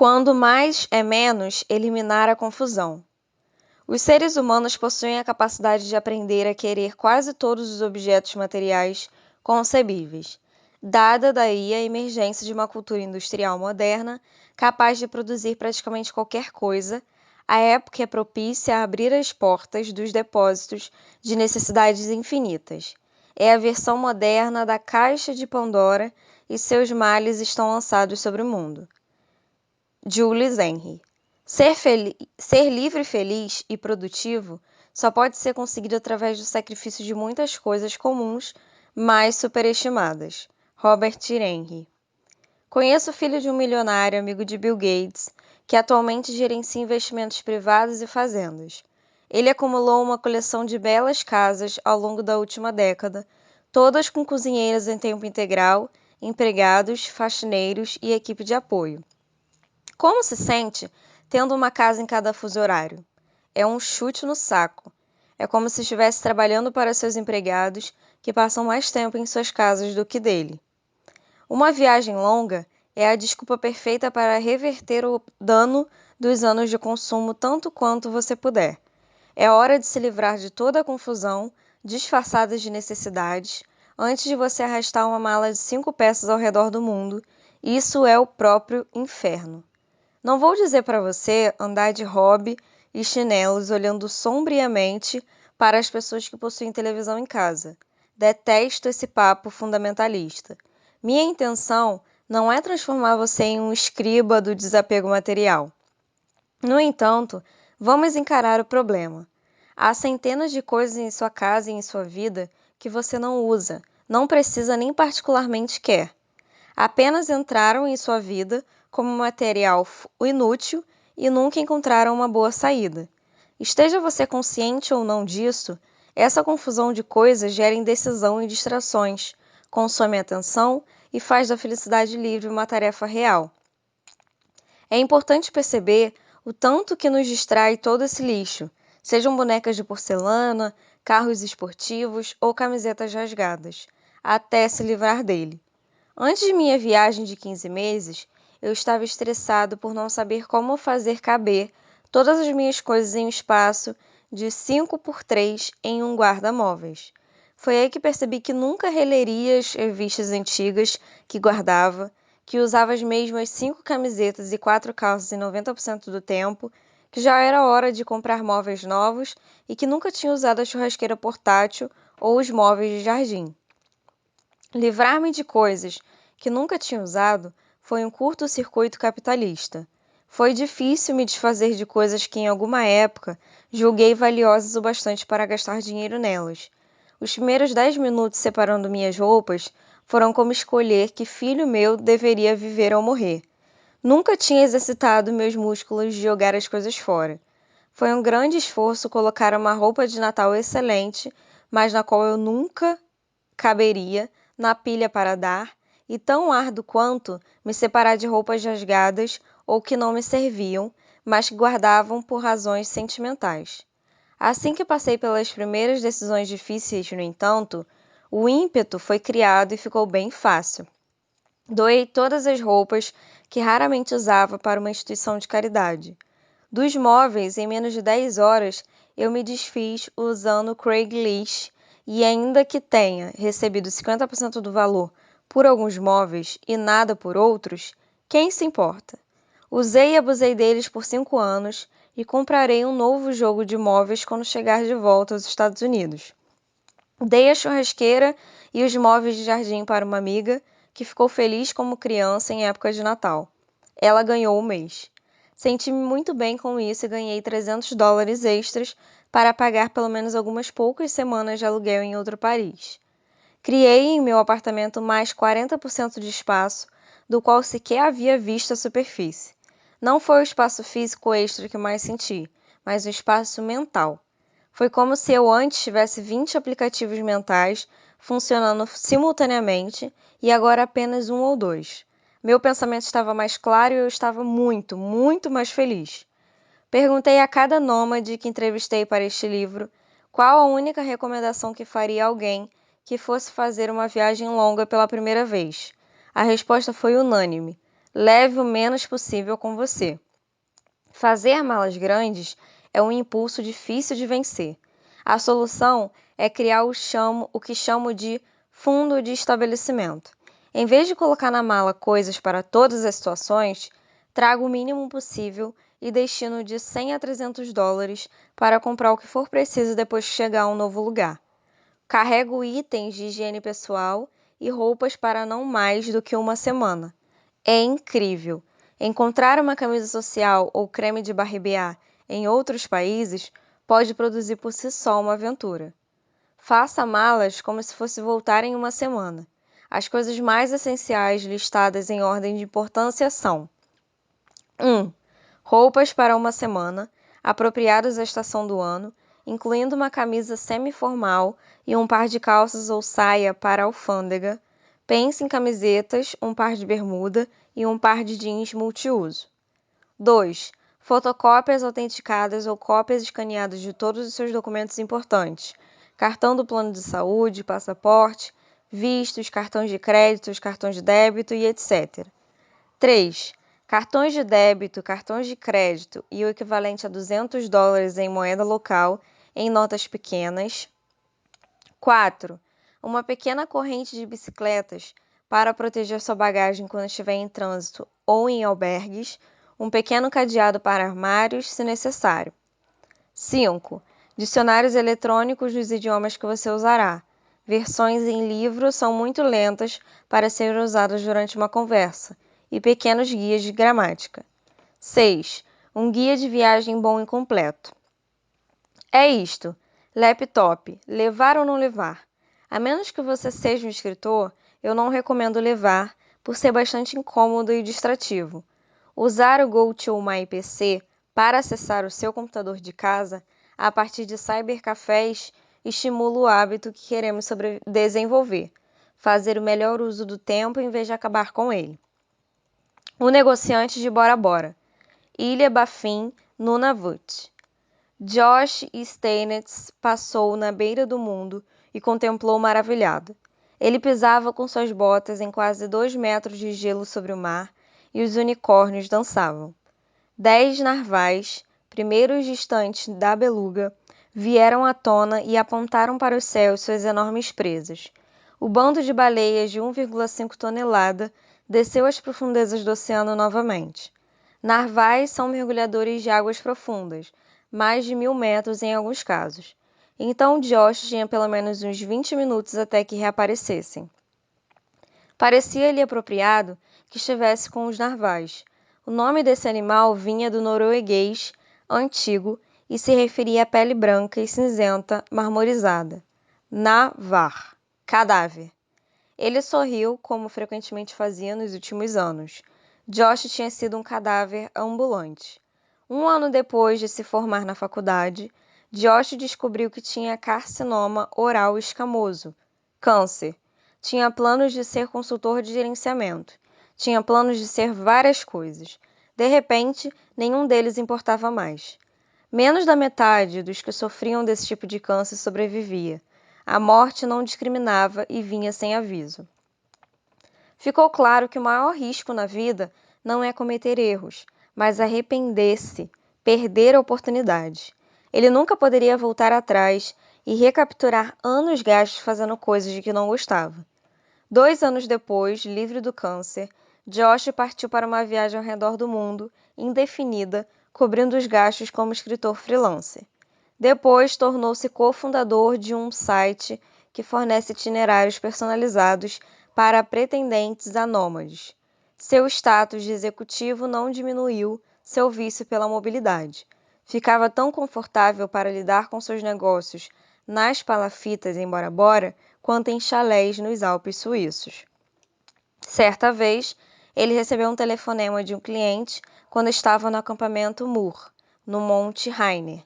Quando mais é menos, eliminar a confusão. Os seres humanos possuem a capacidade de aprender a querer quase todos os objetos materiais concebíveis, dada daí a emergência de uma cultura industrial moderna capaz de produzir praticamente qualquer coisa. A época é propícia a abrir as portas dos depósitos de necessidades infinitas. É a versão moderna da caixa de Pandora e seus males estão lançados sobre o mundo. Jules Henry. Ser livre, feliz e produtivo só pode ser conseguido através do sacrifício de muitas coisas comuns, mas superestimadas. Robert Henry. Conheço o filho de um milionário, amigo de Bill Gates, que atualmente gerencia investimentos privados e fazendas. Ele acumulou uma coleção de belas casas ao longo da última década, todas com cozinheiras em tempo integral, empregados, faxineiros e equipe de apoio. Como se sente tendo uma casa em cada fuso horário? É um chute no saco. É como se estivesse trabalhando para seus empregados, que passam mais tempo em suas casas do que dele. Uma viagem longa é a desculpa perfeita para reverter o dano dos anos de consumo tanto quanto você puder. É hora de se livrar de toda a confusão, disfarçada de necessidades, antes de você arrastar uma mala de 5 peças ao redor do mundo. Isso é o próprio inferno. Não vou dizer para você andar de hobby e chinelos olhando sombriamente para as pessoas que possuem televisão em casa. Detesto esse papo fundamentalista. Minha intenção não é transformar você em um escriba do desapego material. No entanto, vamos encarar o problema. Há centenas de coisas em sua casa e em sua vida que você não usa, não precisa nem particularmente quer. Apenas entraram em sua vida como material inútil e nunca encontraram uma boa saída. Esteja você consciente ou não disso, essa confusão de coisas gera indecisão e distrações, consome atenção e faz da felicidade livre uma tarefa real. É importante perceber o tanto que nos distrai todo esse lixo, sejam bonecas de porcelana, carros esportivos ou camisetas rasgadas, até se livrar dele. Antes de minha viagem de 15 meses, eu estava estressado por não saber como fazer caber todas as minhas coisas em um espaço de 5 por 3 em um guarda-móveis. Foi aí que percebi que nunca releria as revistas antigas que guardava, que usava as mesmas 5 camisetas e 4 calças em 90% do tempo, que já era hora de comprar móveis novos e que nunca tinha usado a churrasqueira portátil ou os móveis de jardim. Livrar-me de coisas que nunca tinha usado foi um curto-circuito capitalista. Foi difícil me desfazer de coisas que em alguma época julguei valiosas o bastante para gastar dinheiro nelas. Os primeiros 10 minutos separando minhas roupas foram como escolher que filho meu deveria viver ao morrer. Nunca tinha exercitado meus músculos de jogar as coisas fora. Foi um grande esforço colocar uma roupa de Natal excelente, mas na qual eu nunca caberia na pilha para dar, e tão árduo quanto me separar de roupas rasgadas ou que não me serviam, mas que guardavam por razões sentimentais. Assim que passei pelas primeiras decisões difíceis, no entanto, o ímpeto foi criado e ficou bem fácil. Doei todas as roupas que raramente usava para uma instituição de caridade. Dos móveis, em menos de 10 horas, eu me desfiz usando Craigslist e ainda que tenha recebido 50% do valor por alguns móveis e nada por outros, quem se importa? Usei e abusei deles por 5 anos e comprarei um novo jogo de móveis quando chegar de volta aos Estados Unidos. Dei a churrasqueira e os móveis de jardim para uma amiga que ficou feliz como criança em época de Natal. Ela ganhou o mês. Senti-me muito bem com isso e ganhei $300 extras para pagar pelo menos algumas poucas semanas de aluguel em outro país. Criei em meu apartamento mais 40% de espaço, do qual sequer havia visto a superfície. Não foi o espaço físico extra que mais senti, mas o espaço mental. Foi como se eu antes tivesse 20 aplicativos mentais funcionando simultaneamente e agora apenas 1 ou 2. Meu pensamento estava mais claro e eu estava muito, muito mais feliz. Perguntei a cada nômade que entrevistei para este livro qual a única recomendação que faria a alguém que fosse fazer uma viagem longa pela primeira vez. A resposta foi unânime: Leve o menos possível com você. Fazer malas grandes é um impulso difícil de vencer. A solução é criar o que chamo de fundo de estabelecimento. Em vez de colocar na mala coisas para todas as situações, traga o mínimo possível e destino de $100 a $300 para comprar o que for preciso depois que chegar a um novo lugar. Carrego itens de higiene pessoal e roupas para não mais do que uma semana. É incrível! Encontrar uma camisa social ou creme de barbear em outros países pode produzir por si só uma aventura. Faça malas como se fosse voltar em uma semana. As coisas mais essenciais listadas em ordem de importância são: 1. Roupas para uma semana, apropriadas à estação do ano, incluindo uma camisa semi-formal e um par de calças ou saia para a alfândega. Pense em camisetas, um par de bermuda e um par de jeans multiuso. 2. Fotocópias autenticadas ou cópias escaneadas de todos os seus documentos importantes: cartão do plano de saúde, passaporte, vistos, cartões de crédito, cartões de débito e etc. 3. Cartões de débito, cartões de crédito e o equivalente a $200 em moeda local em notas pequenas. 4. Uma pequena corrente de bicicletas para proteger sua bagagem quando estiver em trânsito ou em albergues. Um pequeno cadeado para armários, se necessário. 5. Dicionários eletrônicos dos idiomas que você usará. Versões em livro são muito lentas para serem usadas durante uma conversa, e pequenos guias de gramática. 6. Um guia de viagem bom e completo. É isto. Laptop. Levar ou não levar? A menos que você seja um escritor, eu não recomendo levar, por ser bastante incômodo e distrativo. Usar o GoToMyPC para acessar o seu computador de casa a partir de cybercafés estimula o hábito que queremos desenvolver: fazer o melhor uso do tempo em vez de acabar com ele. O negociante de Bora Bora. Ilha Baffin, Nunavut. Josh Steinitz passou na beira do mundo e contemplou maravilhado. Ele pisava com suas botas em quase 2 metros de gelo sobre o mar e os unicórnios dançavam. 10 narvais, primeiros distantes da beluga, vieram à tona e apontaram para o céu suas enormes presas. O bando de baleias de 1,5 tonelada desceu às profundezas do oceano novamente. Narvais são mergulhadores de águas profundas, mais de 1.000 metros em alguns casos. Então Josh tinha pelo menos uns 20 minutos até que reaparecessem. Parecia-lhe apropriado que estivesse com os narvais. O nome desse animal vinha do norueguês antigo e se referia à pele branca e cinzenta marmorizada. Navar, cadáver. Ele sorriu, como frequentemente fazia nos últimos anos. Josh tinha sido um cadáver ambulante. 1 ano depois de se formar na faculdade, Josh descobriu que tinha carcinoma oral escamoso, câncer. Tinha planos de ser consultor de gerenciamento. Tinha planos de ser várias coisas. De repente, nenhum deles importava mais. Menos da metade dos que sofriam desse tipo de câncer sobrevivia. A morte não discriminava e vinha sem aviso. Ficou claro que o maior risco na vida não é cometer erros, mas arrepender-se, perder a oportunidade. Ele nunca poderia voltar atrás e recapturar anos gastos fazendo coisas de que não gostava. 2 anos depois, livre do câncer, Josh partiu para uma viagem ao redor do mundo, indefinida, cobrindo os gastos como escritor freelancer. Depois, tornou-se cofundador de um site que fornece itinerários personalizados para pretendentes a nômades. Seu status de executivo não diminuiu seu vício pela mobilidade. Ficava tão confortável para lidar com seus negócios nas palafitas em Bora Bora quanto em chalés nos Alpes suíços. Certa vez, ele recebeu um telefonema de um cliente quando estava no acampamento Moor, no Monte Rainier.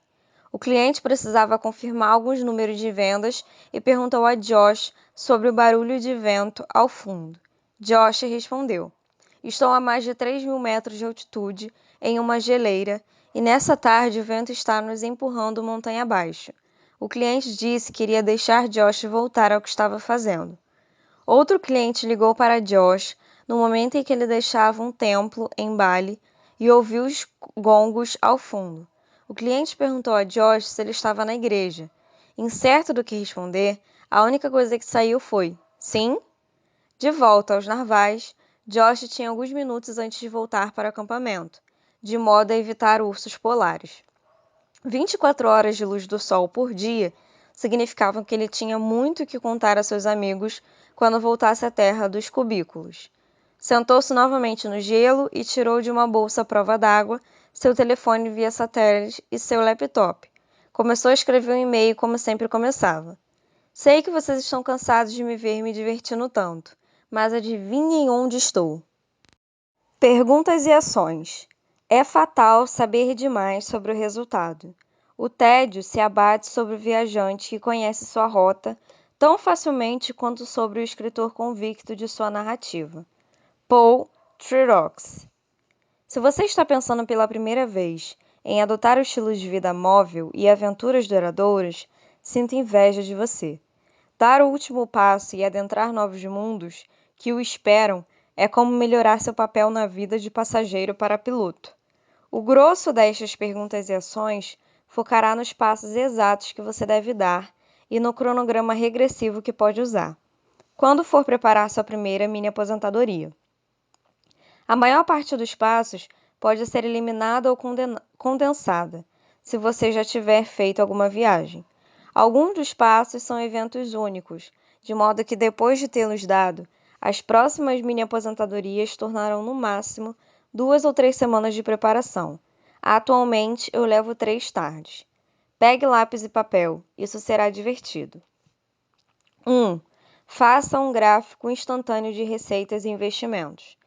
O cliente precisava confirmar alguns números de vendas e perguntou a Josh sobre o barulho de vento ao fundo. Josh respondeu: "Estou a mais de 3.000 metros de altitude, em uma geleira, e nessa tarde o vento está nos empurrando montanha abaixo." O cliente disse que iria deixar Josh voltar ao que estava fazendo. Outro cliente ligou para Josh no momento em que ele deixava um templo em Bali e ouviu os gongos ao fundo. O cliente perguntou a Josh se ele estava na igreja. Incerto do que responder, a única coisa que saiu foi: sim? De volta aos narvais, Josh tinha alguns minutos antes de voltar para o acampamento, de modo a evitar ursos polares. 24 horas de luz do sol por dia significavam que ele tinha muito que contar a seus amigos quando voltasse à terra dos cubículos. Sentou-se novamente no gelo e tirou de uma bolsa à prova d'água seu telefone via satélite e seu laptop. Começou a escrever um e-mail como sempre começava. Sei que vocês estão cansados de me ver me divertindo tanto, mas adivinhem onde estou. Perguntas e ações. É fatal saber demais sobre o resultado. O tédio se abate sobre o viajante que conhece sua rota tão facilmente quanto sobre o escritor convicto de sua narrativa. Paul Trerox. Se você está pensando pela primeira vez em adotar o estilo de vida móvel e aventuras duradouras, sinto inveja de você. Dar o último passo e adentrar novos mundos que o esperam é como melhorar seu papel na vida de passageiro para piloto. O grosso destas perguntas e ações focará nos passos exatos que você deve dar e no cronograma regressivo que pode usar, quando for preparar sua primeira mini aposentadoria. A maior parte dos passos pode ser eliminada ou condensada, se você já tiver feito alguma viagem. Alguns dos passos são eventos únicos, de modo que depois de tê-los dado, as próximas mini-aposentadorias tornarão no máximo 2 ou 3 semanas de preparação. Atualmente, eu levo 3 tardes. Pegue lápis e papel, isso será divertido. 1. Faça um gráfico instantâneo de receitas e investimentos.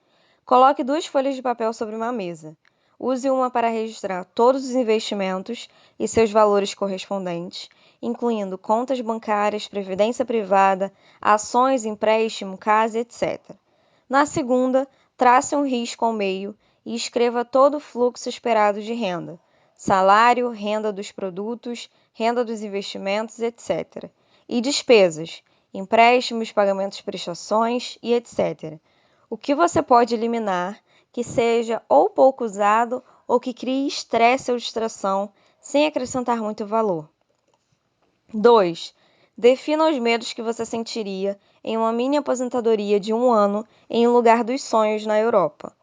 Coloque 2 folhas de papel sobre uma mesa. Use uma para registrar todos os investimentos e seus valores correspondentes, incluindo contas bancárias, previdência privada, ações, empréstimo, casa, etc. Na segunda, trace um risco ao meio e escreva todo o fluxo esperado de renda: salário, renda dos produtos, renda dos investimentos, etc. E despesas: empréstimos, pagamentos de prestações e etc. O que você pode eliminar que seja ou pouco usado ou que crie estresse ou distração sem acrescentar muito valor. 2. Defina os medos que você sentiria em uma mini aposentadoria de 1 ano em um lugar dos sonhos na Europa.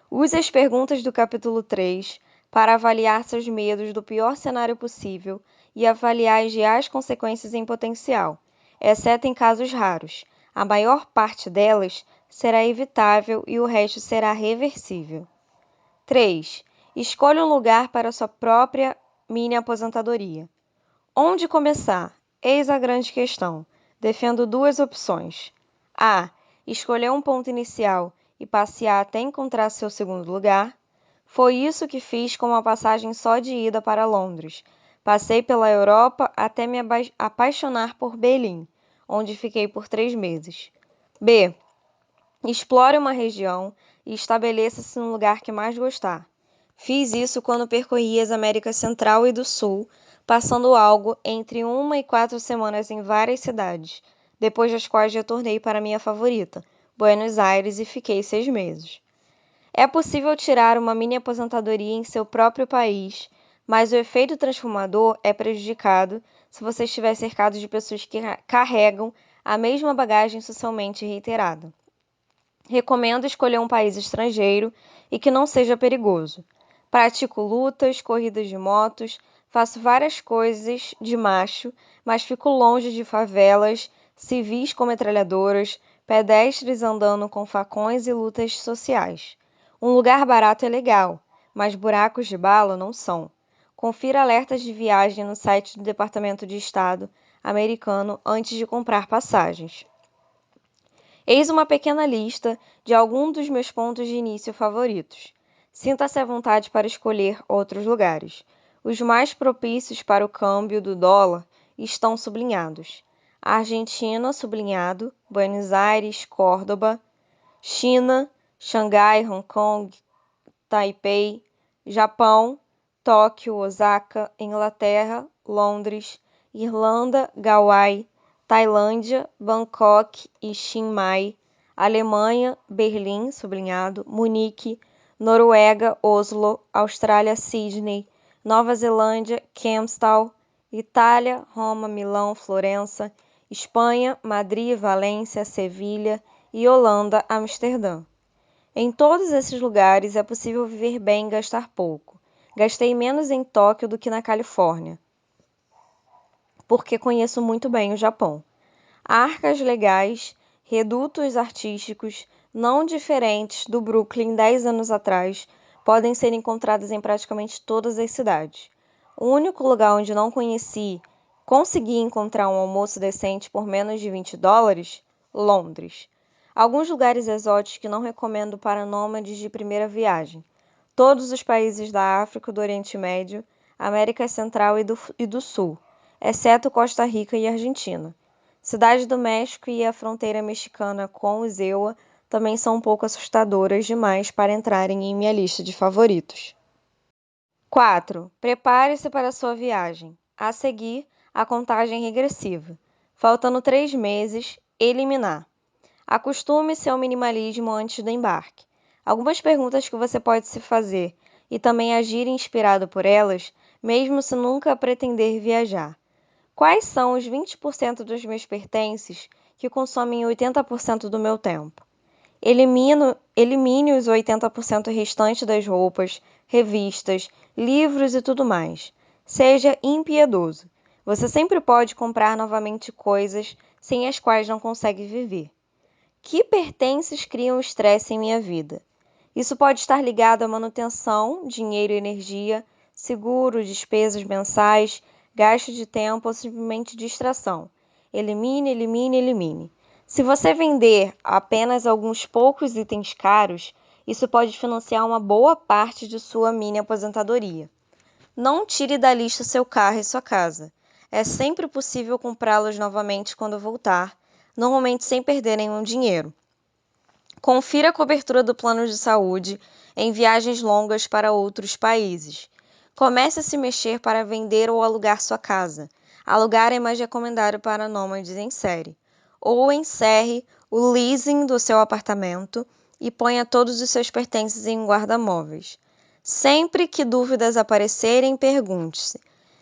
Use as perguntas do capítulo 3 para avaliar seus medos do pior cenário possível e avaliar as reais consequências em potencial, exceto em casos raros. A maior parte delas será evitável e o resto será reversível. 3. Escolha um lugar para sua própria mini aposentadoria. Onde começar? Eis a grande questão. Defendo 2 opções. A. Escolher um ponto inicial e passear até encontrar seu segundo lugar. Foi isso que fiz com uma passagem só de ida para Londres. Passei pela Europa até me apaixonar por Berlim, onde fiquei por 3 meses. B. Explore uma região e estabeleça-se no lugar que mais gostar. Fiz isso quando percorri as Américas Central e do Sul, passando algo entre 1 e 4 semanas em várias cidades, depois das quais retornei para minha favorita, Buenos Aires, e fiquei 6 meses. É possível tirar uma mini aposentadoria em seu próprio país, mas o efeito transformador é prejudicado se você estiver cercado de pessoas que carregam a mesma bagagem socialmente reiterada. Recomendo escolher um país estrangeiro e que não seja perigoso. Pratico lutas, corridas de motos, faço várias coisas de macho, mas fico longe de favelas, civis com metralhadoras, pedestres andando com facões e lutas sociais. Um lugar barato é legal, mas buracos de bala não são. Confira alertas de viagem no site do Departamento de Estado americano antes de comprar passagens. Eis uma pequena lista de alguns dos meus pontos de início favoritos. Sinta-se à vontade para escolher outros lugares. Os mais propícios para o câmbio do dólar estão sublinhados: Argentina, sublinhado, Buenos Aires, Córdoba, China, Xangai, Hong Kong, Taipei, Japão, Tóquio, Osaka, Inglaterra, Londres, Irlanda, Galway, Tailândia, Bangkok e Chiang Mai, Alemanha, Berlim, sublinhado, Munique, Noruega, Oslo, Austrália, Sydney, Nova Zelândia, Campbell, Itália, Roma, Milão, Florença, Espanha, Madrid, Valência, Sevilha e Holanda, Amsterdã. Em todos esses lugares é possível viver bem e gastar pouco. Gastei menos em Tóquio do que na Califórnia, porque conheço muito bem o Japão. Arcas legais, redutos artísticos, não diferentes do Brooklyn 10 anos atrás, podem ser encontrados em praticamente todas as cidades. O único lugar onde não consegui encontrar um almoço decente por menos de $20? Londres. Alguns lugares exóticos que não recomendo para nômades de primeira viagem. Todos os países da África, do Oriente Médio, América Central e do Sul, exceto Costa Rica e Argentina. Cidade do México e a fronteira mexicana com o EUA também são um pouco assustadoras demais para entrarem em minha lista de favoritos. 4. Prepare-se para a sua viagem. A seguir, a contagem regressiva. Faltando 3 meses, eliminar. Acostume-se ao minimalismo antes do embarque. Algumas perguntas que você pode se fazer e também agir inspirado por elas, mesmo se nunca pretender viajar. Quais são os 20% dos meus pertences que consomem 80% do meu tempo? Elimine os 80% restantes das roupas, revistas, livros e tudo mais. Seja impiedoso. Você sempre pode comprar novamente coisas sem as quais não consegue viver. Que pertences criam estresse em minha vida? Isso pode estar ligado à manutenção, dinheiro e energia, seguro, despesas mensais, gasto de tempo ou simplesmente distração. Elimine, elimine, elimine. Se você vender apenas alguns poucos itens caros, isso pode financiar uma boa parte de sua mini aposentadoria. Não tire da lista seu carro e sua casa. É sempre possível comprá-los novamente quando voltar, normalmente sem perder nenhum dinheiro. Confira a cobertura do plano de saúde em viagens longas para outros países. Comece a se mexer para vender ou alugar sua casa. Alugar é mais recomendado para nômades em série. Ou encerre o leasing do seu apartamento e ponha todos os seus pertences em um guarda-móveis. Sempre que dúvidas aparecerem, pergunte-se: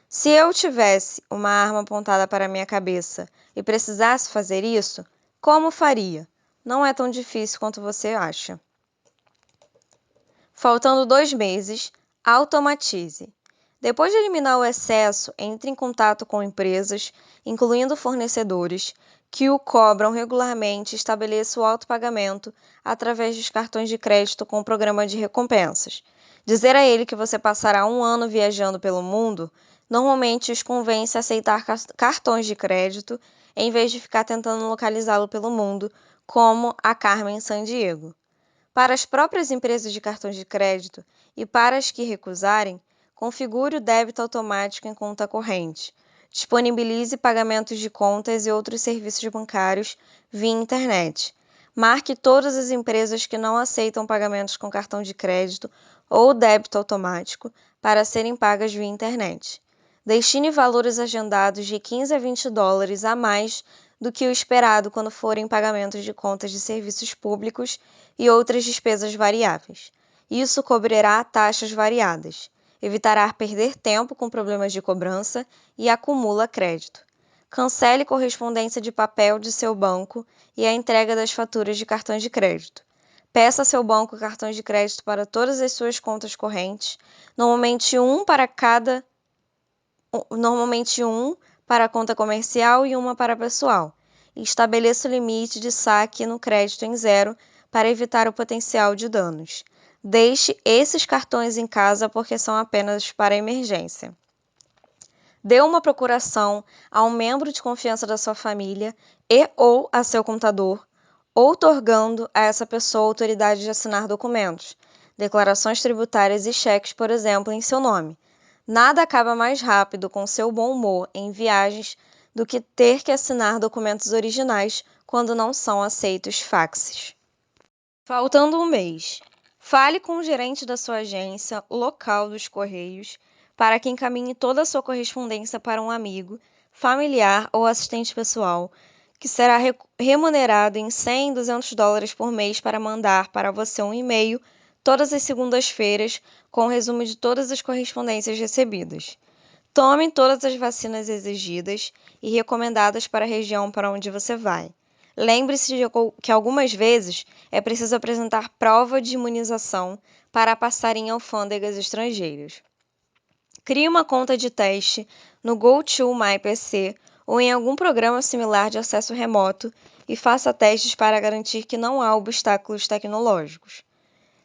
se eu tivesse uma arma apontada para minha cabeça e precisasse fazer isso, como faria? Não é tão difícil quanto você acha. Faltando 2 meses, automatize. Depois de eliminar o excesso, entre em contato com empresas, incluindo fornecedores, que o cobram regularmente e estabeleça o autopagamento através dos cartões de crédito com o programa de recompensas. Dizer a ele que você passará 1 ano viajando pelo mundo normalmente os convence a aceitar cartões de crédito em vez de ficar tentando localizá-lo pelo mundo, como a Carmen Sandiego. Para as próprias empresas de cartões de crédito e para as que recusarem, configure o débito automático em conta corrente. Disponibilize pagamentos de contas e outros serviços bancários via internet. Marque todas as empresas que não aceitam pagamentos com cartão de crédito ou débito automático para serem pagas via internet. Destine valores agendados de $15 a $20 a mais do que o esperado quando forem pagamentos de contas de serviços públicos e outras despesas variáveis. Isso cobrirá taxas variadas, evitará perder tempo com problemas de cobrança e acumula crédito. Cancele correspondência de papel de seu banco e a entrega das faturas de cartões de crédito. Peça a seu banco cartões de crédito para todas as suas contas correntes, normalmente um para a conta comercial e uma para pessoal. E estabeleça o limite de saque no crédito em 0 para evitar o potencial de danos. Deixe esses cartões em casa porque são apenas para emergência. Dê uma procuração a um membro de confiança da sua família ou a seu contador, outorgando a essa pessoa a autoridade de assinar documentos, declarações tributárias e cheques, por exemplo, em seu nome. Nada acaba mais rápido com seu bom humor em viagens do que ter que assinar documentos originais quando não são aceitos faxes. Faltando 1 mês, fale com o gerente da sua agência local dos Correios para que encaminhe toda a sua correspondência para um amigo, familiar ou assistente pessoal que será remunerado em 100 e 200 dólares por mês para mandar para você um e-mail todas as segundas-feiras com o resumo de todas as correspondências recebidas. Tome todas as vacinas exigidas e recomendadas para a região para onde você vai. Lembre-se que algumas vezes é preciso apresentar prova de imunização para passar em alfândegas estrangeiras. Crie uma conta de teste no GoToMyPC ou em algum programa similar de acesso remoto e faça testes para garantir que não há obstáculos tecnológicos.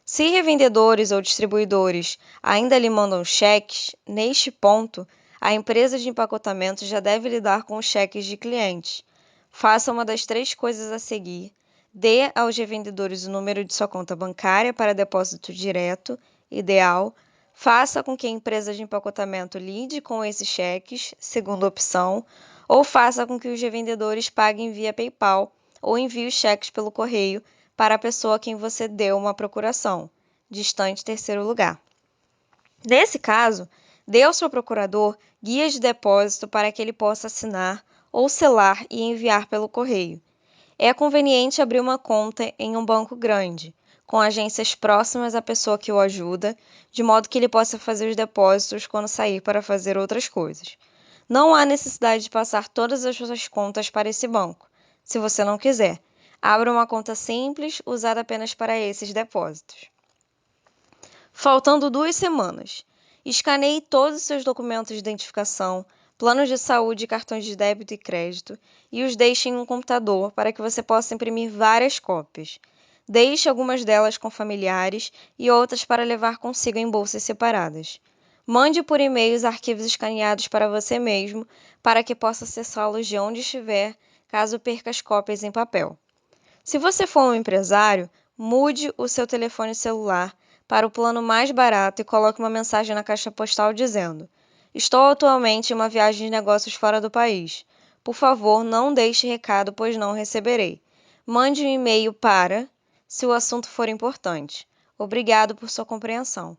Se revendedores ou distribuidores ainda lhe mandam cheques, neste ponto, a empresa de empacotamento já deve lidar com os cheques de clientes. Faça uma das 3 coisas a seguir. Dê aos revendedores o número de sua conta bancária para depósito direto, ideal. Faça com que a empresa de empacotamento lide com esses cheques, segunda opção, ou faça com que os revendedores paguem via PayPal ou envie os cheques pelo correio para a pessoa a quem você deu uma procuração, distante terceiro lugar. Nesse caso, dê ao seu procurador guias de depósito para que ele possa assinar ou selar e enviar pelo correio. É conveniente abrir uma conta em um banco grande, com agências próximas à pessoa que o ajuda, de modo que ele possa fazer os depósitos quando sair para fazer outras coisas. Não há necessidade de passar todas as suas contas para esse banco, se você não quiser. Abra uma conta simples, usada apenas para esses depósitos. Faltando 2 semanas. Escaneie todos os seus documentos de identificação, planos de saúde e cartões de débito e crédito e os deixe em um computador para que você possa imprimir várias cópias. Deixe algumas delas com familiares e outras para levar consigo em bolsas separadas. Mande por e-mail os arquivos escaneados para você mesmo, para que possa acessá-los de onde estiver, caso perca as cópias em papel. Se você for um empresário, mude o seu telefone celular para o plano mais barato e coloque uma mensagem na caixa postal dizendo: "Estou atualmente em uma viagem de negócios fora do país. Por favor, não deixe recado, pois não receberei. Mande um e-mail para, se o assunto for importante. Obrigado por sua compreensão."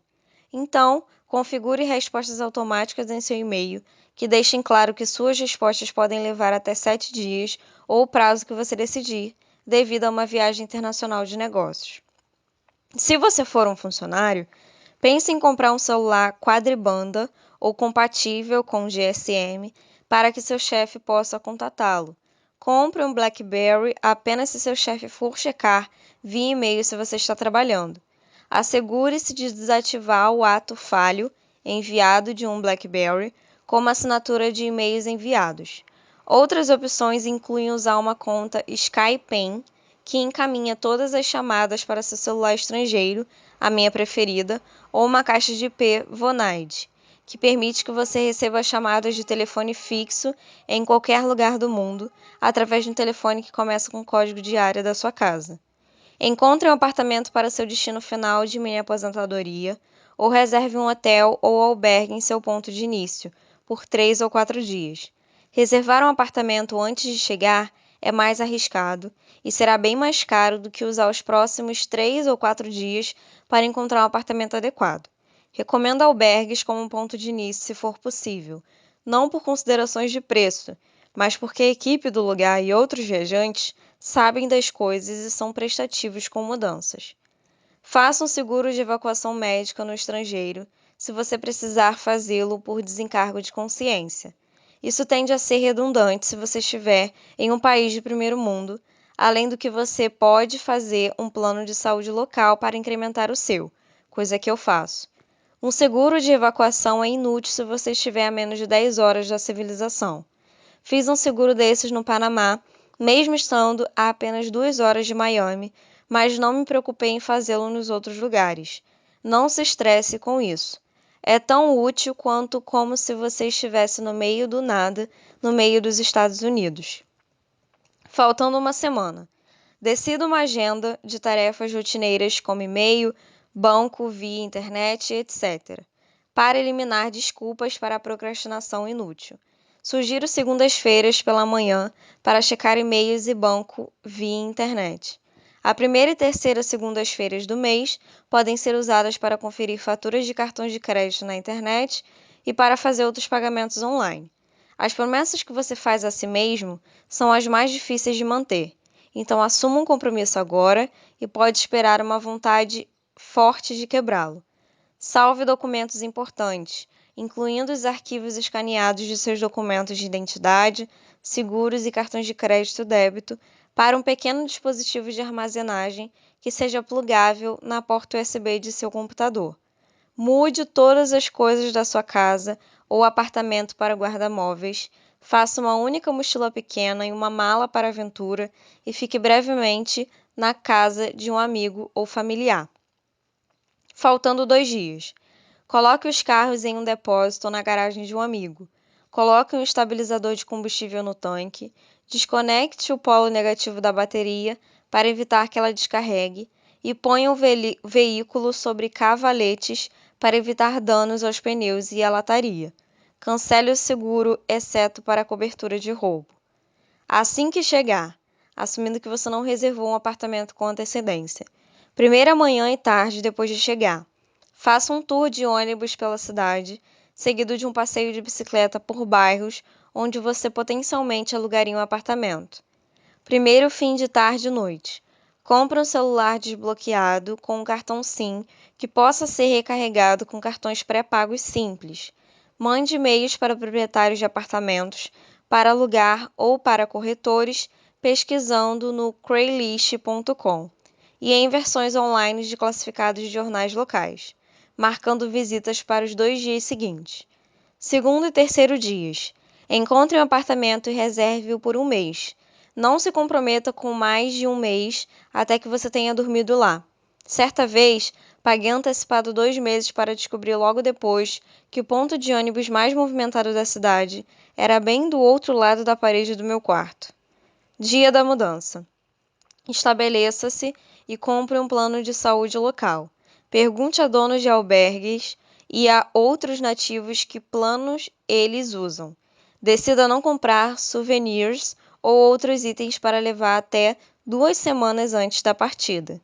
Então, configure respostas automáticas em seu e-mail que deixem claro que suas respostas podem levar até 7 dias ou o prazo que você decidir, devido a uma viagem internacional de negócios. Se você for um funcionário, pense em comprar um celular quadribanda ou compatível com GSM para que seu chefe possa contatá-lo. Compre um BlackBerry apenas se seu chefe for checar via e-mail se você está trabalhando. Assegure-se de desativar o ato falho enviado de um BlackBerry como assinatura de e-mails enviados. Outras opções incluem usar uma conta SkyPen, que encaminha todas as chamadas para seu celular estrangeiro, a minha preferida, ou uma caixa de IP Vonide, que permite que você receba chamadas de telefone fixo em qualquer lugar do mundo, através de um telefone que começa com o código de área da sua casa. Encontre um apartamento para seu destino final de mini aposentadoria, ou reserve um hotel ou albergue em seu ponto de início, por 3 ou 4 dias. Reservar um apartamento antes de chegar é mais arriscado e será bem mais caro do que usar os próximos 3 ou 4 dias para encontrar um apartamento adequado. Recomendo albergues como um ponto de início se for possível, não por considerações de preço, mas porque a equipe do lugar e outros viajantes sabem das coisas e são prestativos com mudanças. Faça um seguro de evacuação médica no estrangeiro, se você precisar fazê-lo por desencargo de consciência. Isso tende a ser redundante se você estiver em um país de primeiro mundo, além do que você pode fazer um plano de saúde local para incrementar o seu, coisa que eu faço. Um seguro de evacuação é inútil se você estiver a menos de 10 horas da civilização. Fiz um seguro desses no Panamá, mesmo estando a apenas 2 horas de Miami, mas não me preocupei em fazê-lo nos outros lugares. Não se estresse com isso. É tão útil quanto como se você estivesse no meio do nada, no meio dos Estados Unidos. Faltando uma semana. Decida uma agenda de tarefas rotineiras como e-mail, banco, via internet, etc., para eliminar desculpas para a procrastinação inútil. Sugiro segundas-feiras pela manhã para checar e-mails e banco via internet. A primeira e terceira segundas-feiras do mês podem ser usadas para conferir faturas de cartões de crédito na internet e para fazer outros pagamentos online. As promessas que você faz a si mesmo são as mais difíceis de manter. Então, assuma um compromisso agora e pode esperar uma vontade forte de quebrá-lo. Salve documentos importantes, incluindo os arquivos escaneados de seus documentos de identidade, seguros e cartões de crédito e débito, para um pequeno dispositivo de armazenagem que seja plugável na porta USB de seu computador. Mude todas as coisas da sua casa ou apartamento para guarda-móveis. Faça uma única mochila pequena e uma mala para aventura e fique brevemente na casa de um amigo ou familiar. Faltando 2 dias. Coloque os carros em um depósito ou na garagem de um amigo. Coloque um estabilizador de combustível no tanque. Desconecte o polo negativo da bateria para evitar que ela descarregue. E ponha o veículo sobre cavaletes para evitar danos aos pneus e à lataria. Cancele o seguro, exceto para a cobertura de roubo. Assim que chegar, assumindo que você não reservou um apartamento com antecedência. Primeira manhã e tarde depois de chegar. Faça um tour de ônibus pela cidade, seguido de um passeio de bicicleta por bairros onde você potencialmente alugaria um apartamento. Primeiro fim de tarde e noite. Compre um celular desbloqueado com um cartão SIM que possa ser recarregado com cartões pré-pagos simples. Mande e-mails para proprietários de apartamentos para alugar ou para corretores, pesquisando no Craigslist.com e em versões online de classificados de jornais locais, marcando visitas para os 2 dias seguintes. Segundo e terceiro dias. Encontre um apartamento e reserve-o por um mês. Não se comprometa com mais de um mês até que você tenha dormido lá. Certa vez, paguei antecipado 2 meses para descobrir logo depois que o ponto de ônibus mais movimentado da cidade era bem do outro lado da parede do meu quarto. Dia da mudança. Estabeleça-se e compre um plano de saúde local. Pergunte a donos de albergues e a outros nativos que planos eles usam. Decida não comprar souvenirs ou outros itens para levar até 2 semanas antes da partida.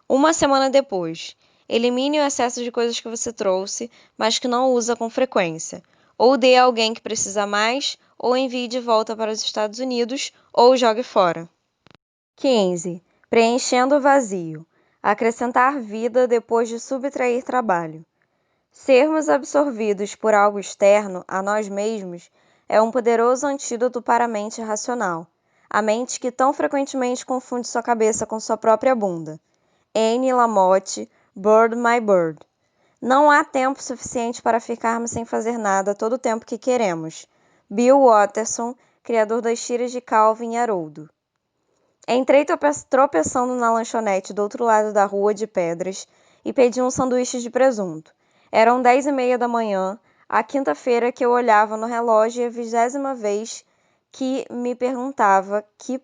Uma semana depois, elimine o excesso de coisas que você trouxe, mas que não usa com frequência. Ou dê a alguém que precisa mais, ou envie de volta para os Estados Unidos, ou jogue fora. 15. Preenchendo o vazio. Acrescentar vida depois de subtrair trabalho. Sermos absorvidos por algo externo a nós mesmos é um poderoso antídoto para a mente racional, a mente que tão frequentemente confunde sua cabeça com sua própria bunda. Anne Lamott, Bird My Bird. Não há tempo suficiente para ficarmos sem fazer nada todo o tempo que queremos. Bill Watterson, criador das tiras de Calvin e Haroldo. Entrei tropeçando na lanchonete do outro lado da rua de pedras e pedi um sanduíche de presunto. Eram 10h30 da manhã, a quinta-feira que eu olhava no relógio e a 20ª vez que me perguntava que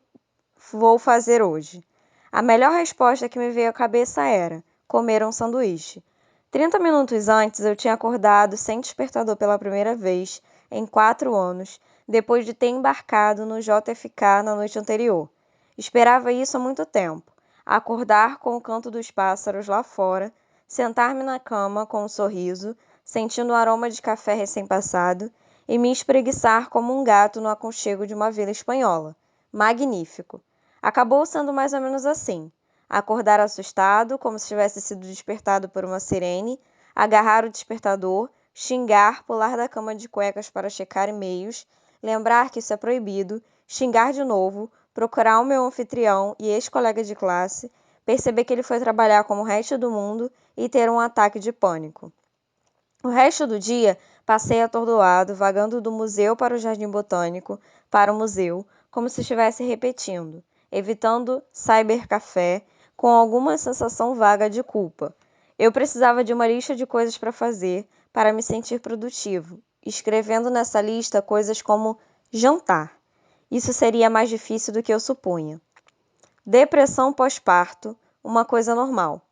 vou fazer hoje. A melhor resposta que me veio à cabeça era comer um sanduíche. 30 minutos antes eu tinha acordado sem despertador pela primeira vez em 4 anos, depois de ter embarcado no JFK na noite anterior. Esperava isso há muito tempo. Acordar com o canto dos pássaros lá fora, sentar-me na cama com um sorriso, sentindo o aroma de café recém-passado e me espreguiçar como um gato no aconchego de uma vila espanhola. Magnífico! Acabou sendo mais ou menos assim. Acordar assustado, como se tivesse sido despertado por uma sirene, agarrar o despertador, xingar, pular da cama de cuecas para checar e-mails, lembrar que isso é proibido, xingar de novo, procurar o meu anfitrião e ex-colega de classe, perceber que ele foi trabalhar como o resto do mundo e ter um ataque de pânico. O resto do dia passei atordoado, vagando do museu para o jardim botânico, para o museu, como se estivesse repetindo, evitando cybercafé, com alguma sensação vaga de culpa. Eu precisava de uma lista de coisas para fazer para me sentir produtivo, escrevendo nessa lista coisas como jantar. Isso seria mais difícil do que eu supunha. Depressão pós-parto, uma coisa normal.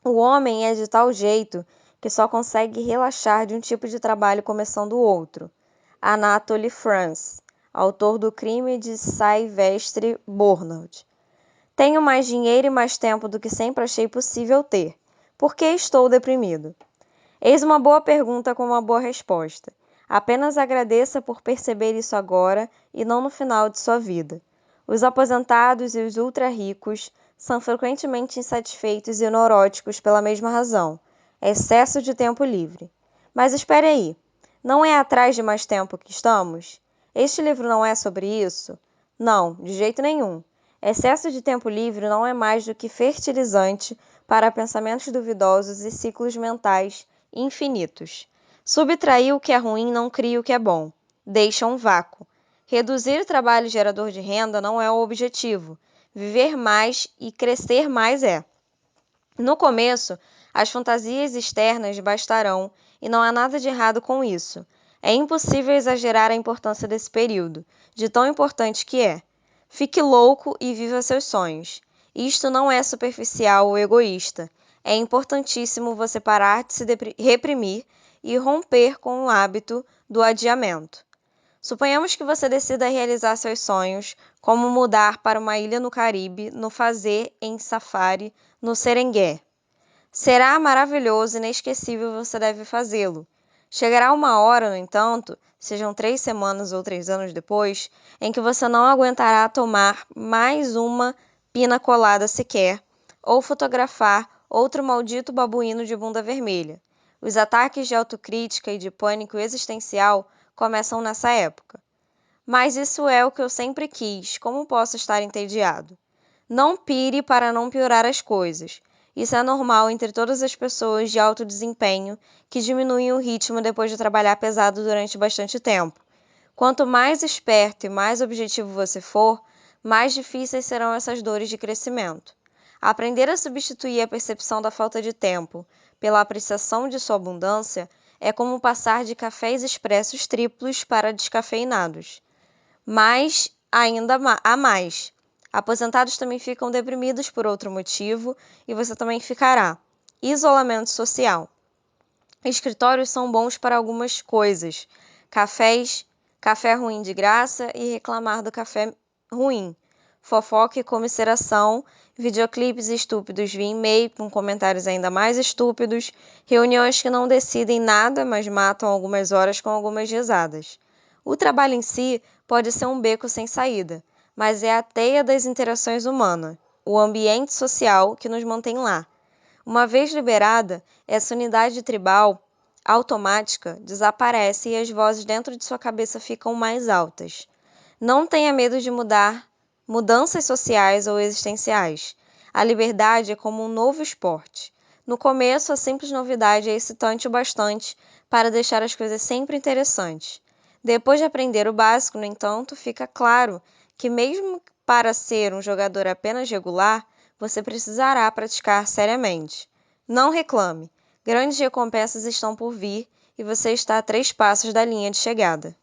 O homem é de tal jeito que só consegue relaxar de um tipo de trabalho começando o outro. Anatole France, autor do Crime de Sylvester Burnout. Tenho mais dinheiro e mais tempo do que sempre achei possível ter. Por que estou deprimido? Eis uma boa pergunta com uma boa resposta. Apenas agradeça por perceber isso agora e não no final de sua vida. Os aposentados e os ultra-ricos são frequentemente insatisfeitos e neuróticos pela mesma razão: excesso de tempo livre. Mas espere aí, não é atrás de mais tempo que estamos? Este livro não é sobre isso? Não, de jeito nenhum. Excesso de tempo livre não é mais do que fertilizante para pensamentos duvidosos e ciclos mentais infinitos. Subtrair o que é ruim não cria o que é bom. Deixa um vácuo. Reduzir o trabalho gerador de renda não é o objetivo. Viver mais e crescer mais é. No começo, as fantasias externas bastarão e não há nada de errado com isso. É impossível exagerar a importância desse período, de tão importante que é. Fique louco e viva seus sonhos. Isto não é superficial ou egoísta. É importantíssimo você parar de se reprimir e romper com o hábito do adiamento. Suponhamos que você decida realizar seus sonhos, como mudar para uma ilha no Caribe, no fazer em safari, no Serengeti. Será maravilhoso e inesquecível e você deve fazê-lo. Chegará uma hora, no entanto, sejam 3 semanas ou 3 anos depois, em que você não aguentará tomar mais uma pina colada sequer, ou fotografar outro maldito babuíno de bunda vermelha. Os ataques de autocrítica e de pânico existencial começam nessa época. Mas isso é o que eu sempre quis, como posso estar entediado? Não pire para não piorar as coisas. Isso é normal entre todas as pessoas de alto desempenho que diminuem o ritmo depois de trabalhar pesado durante bastante tempo. Quanto mais esperto e mais objetivo você for, mais difíceis serão essas dores de crescimento. Aprender a substituir a percepção da falta de tempo pela apreciação de sua abundância é como passar de cafés expressos triplos para descafeinados. Mas ainda há mais. Aposentados também ficam deprimidos por outro motivo e você também ficará. Isolamento social. Escritórios são bons para algumas coisas. Café ruim de graça e reclamar do café ruim. Fofoca e comiseração, videoclipes estúpidos via e-mail com comentários ainda mais estúpidos, reuniões que não decidem nada, mas matam algumas horas com algumas risadas. O trabalho em si pode ser um beco sem saída, mas é a teia das interações humanas, o ambiente social que nos mantém lá. Uma vez liberada, essa unidade tribal automática desaparece e as vozes dentro de sua cabeça ficam mais altas. Não tenha medo de mudanças sociais ou existenciais. A liberdade é como um novo esporte. No começo, a simples novidade é excitante o bastante para deixar as coisas sempre interessantes. Depois de aprender o básico, no entanto, fica claro que mesmo para ser um jogador apenas regular, você precisará praticar seriamente. Não reclame. Grandes recompensas estão por vir e você está a 3 passos da linha de chegada.